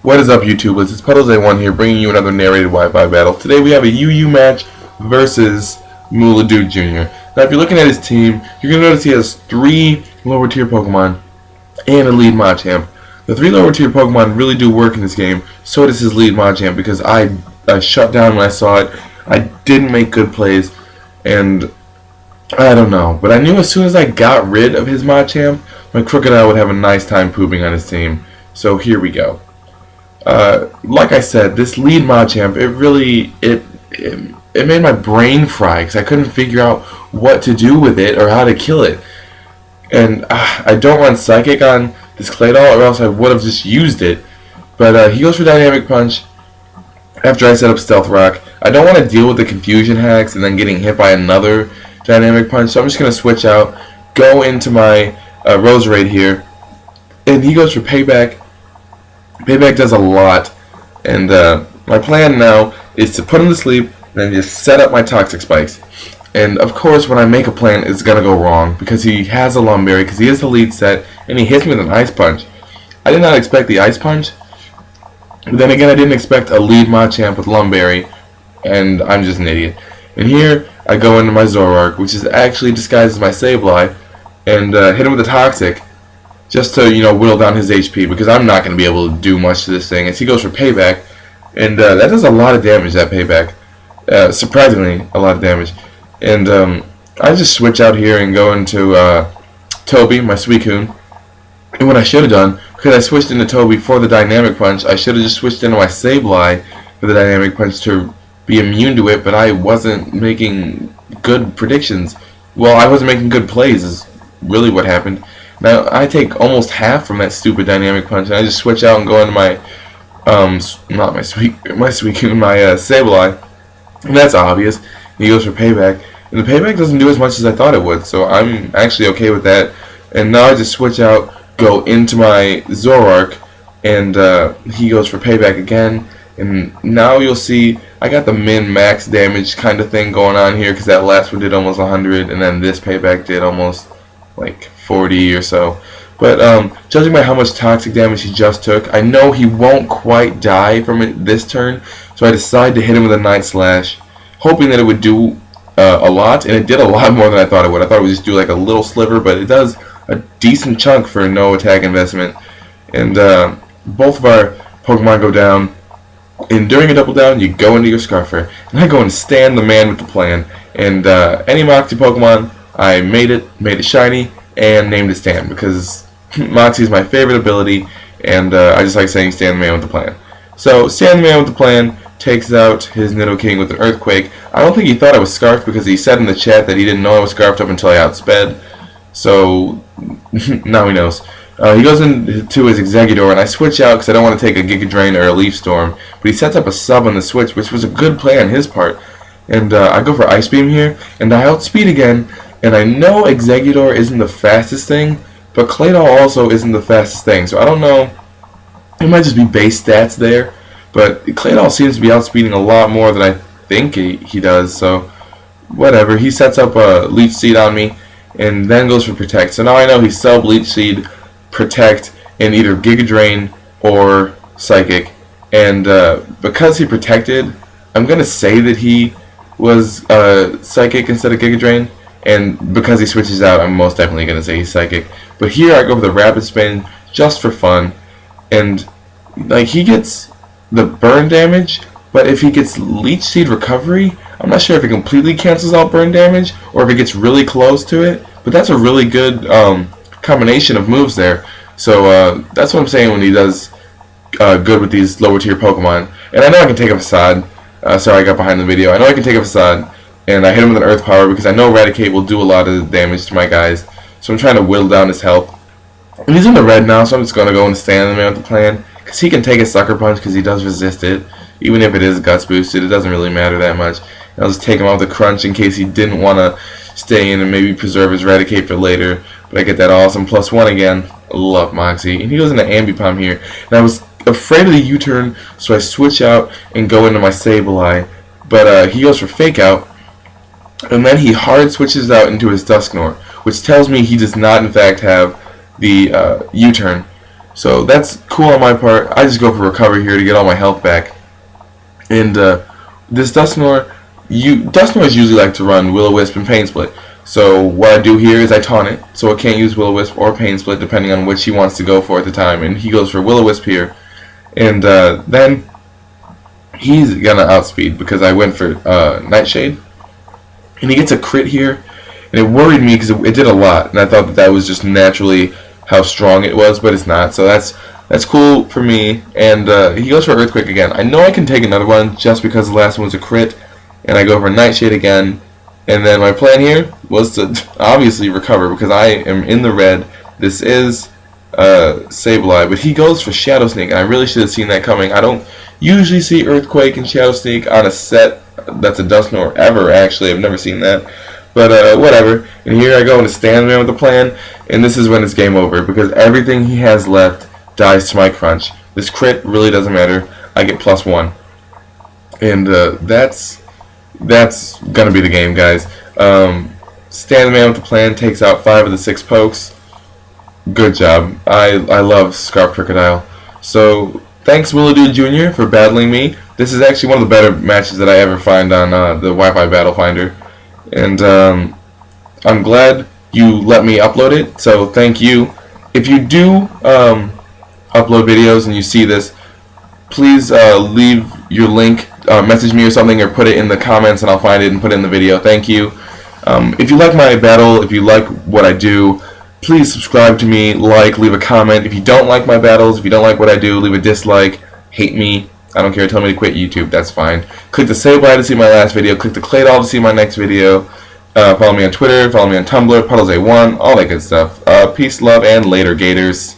What is up, YouTubers? It's PuddlesA1 here, bringing you another narrated Wi-Fi battle. Today we have a UU match versus Muladudejr Jr. Now, if you're looking at his team, you're going to notice he has 3 lower tier Pokemon and a lead Machamp. The 3 lower tier Pokemon really do work in this game, so does his lead Machamp, because I shut down when I saw it. I didn't make good plays, and I don't know. But I knew as soon as I got rid of his Machamp, my Crocodile would have a nice time pooping on his team. So here we go. Like I said, this lead Machamp, it made my brain fry because I couldn't figure out what to do with it or how to kill it. And I don't run Psychic on this Claydol, or else I would have just used it. But he goes for Dynamic Punch after I set up Stealth Rock. I don't want to deal with the confusion hacks and then getting hit by another Dynamic Punch, so I'm just going to switch out, go into my Roserade here, and he goes for Payback. Payback does a lot, and my plan now is to put him to sleep and then just set up my Toxic Spikes. And of course, when I make a plan, it's gonna go wrong because he has a Lumberry, because he is the lead set, and he hits me with an Ice Punch. I did not expect the Ice Punch, but then again, I didn't expect a lead Machamp with Lumberry, and I'm just an idiot. And here I go into my Zoroark, which is actually disguised as my Sableye, and hit him with a Toxic, just to, whittle down his HP, because I'm not going to be able to do much to this thing. As he goes for Payback, and that does a lot of damage, that Payback. Surprisingly, a lot of damage. And I just switch out here and go into Toby, my Suicune. And what I should have done, because I switched into Toby for the Dynamic Punch, I should have just switched into my Sableye for the Dynamic Punch to be immune to it, but I wasn't making good predictions. Well, I wasn't making good plays, is really what happened. Now, I take almost half from that stupid Dynamic Punch, and I just switch out and go into my, not my Suicune, my Sableye, and that's obvious. He goes for Payback, and the Payback doesn't do as much as I thought it would, so I'm actually okay with that. And now I just switch out, go into my Zoroark, and he goes for Payback again, and now you'll see I got the min-max damage kind of thing going on here, because that last one did almost 100, and then this Payback did almost like 40 or so. But judging by how much toxic damage he just took, I know he won't quite die from it this turn, so I decided to hit him with a Night Slash, hoping that it would do a lot, and it did a lot more than I thought it would. I thought it would just do like a little sliver, but it does a decent chunk for no attack investment. And both of our Pokemon go down, and during a double down, you go into your Scarfer, and I go and stand the man with the plan. And any Moxie Pokemon, I made it shiny, and named it Stan, because Moxie is my favorite ability, and I just like saying Stan the man with the plan. So Stan the man with the plan takes out his Nidoking with an Earthquake. I don't think he thought I was Scarfed, because he said in the chat that he didn't know I was Scarfed up until I outsped. So now he knows. He goes into his Exeggutor, and I switch out because I don't want to take a Giga Drain or a Leaf Storm. But he sets up a sub on the switch, which was a good play on his part. And I go for Ice Beam here, and I outspeed again. And I know Exeggutor isn't the fastest thing, but Claydol also isn't the fastest thing. So I don't know. It might just be base stats there. But Claydol seems to be outspeeding a lot more than I think he does. So whatever. He sets up a Leech Seed on me, and then goes for Protect. So now I know he's sub Leech Seed, Protect, and either Giga Drain or Psychic. And because he protected, I'm going to say that he was Psychic instead of Giga Drain. And because he switches out, I'm most definitely going to say he's Psychic. But here I go for the Rapid Spin just for fun. And like, he gets the burn damage, but if he gets Leech Seed Recovery, I'm not sure if it completely cancels out burn damage or if it gets really close to it. But that's a really good combination of moves there. So that's what I'm saying when he does good with these lower tier Pokemon. And I know I can take a Facade. Sorry, I got behind the video. I know I can take a Facade. And I hit him with an Earth Power because I know Eradicate will do a lot of damage to my guys. So I'm trying to whittle down his health. And he's in the red now, so I'm just going to go and stand the man with the plan. Because he can take a Sucker Punch because he does resist it. Even if it is Guts boosted, it doesn't really matter that much. And I'll just take him out with the Crunch in case he didn't want to stay in and maybe preserve his Eradicate for later. But I get that awesome +1 again. I love Moxie. And he goes into Ambipom here. And I was afraid of the U-turn, so I switch out and go into my Sableye. But he goes for Fake Out. And then he hard switches out into his Dusknoir, which tells me he does not in fact have the U-turn. So that's cool on my part. I just go for recover here to get all my health back. And this Dusknoir, Dusknoirs usually like to run Will-O-Wisp and Pain Split. So what I do here is I taunt it, so it can't use Will-O-Wisp or Pain Split depending on which he wants to go for at the time. And he goes for Will-O-Wisp here. And then he's gonna outspeed because I went for Nightshade. And he gets a crit here. And it worried me because it did a lot. And I thought that was just naturally how strong it was, but it's not. So that's cool for me. And he goes for Earthquake again. I know I can take another one just because the last one was a crit. And I go for Nightshade again. And then my plan here was to obviously recover because I am in the red. This is Sableye, but he goes for Shadow Sneak, and I really should have seen that coming. I don't usually see Earthquake and Shadow Sneak on a set that's a Dusknoir ever, actually. I've never seen that. But whatever. And here I go into Stand Man with the plan, and this is when it's game over because everything he has left dies to my crunch. This crit really doesn't matter. I get +1. And that's gonna be the game, guys. Stand the Man with the plan takes out 5 of the 6 pokes. Good job. I love Scarf Crocodile. So thanks Muladudejr Jr. for battling me. This is actually one of the better matches that I ever find on the Wi-Fi Battle Finder. And I'm glad you let me upload it, so thank you. If you do upload videos and you see this, please leave your link, message me or something, or put it in the comments and I'll find it and put it in the video. Thank you. If you like my battle, if you like what I do, please subscribe to me, leave a comment. If you don't like my battles, if you don't like what I do, leave a dislike, hate me. I don't care, tell me to quit YouTube, that's fine. Click the Sableye to see my last video, click the Claydol to see my next video. Follow me on Twitter, follow me on Tumblr, PuddlesA1, all that good stuff. Peace, love, and later, Gators.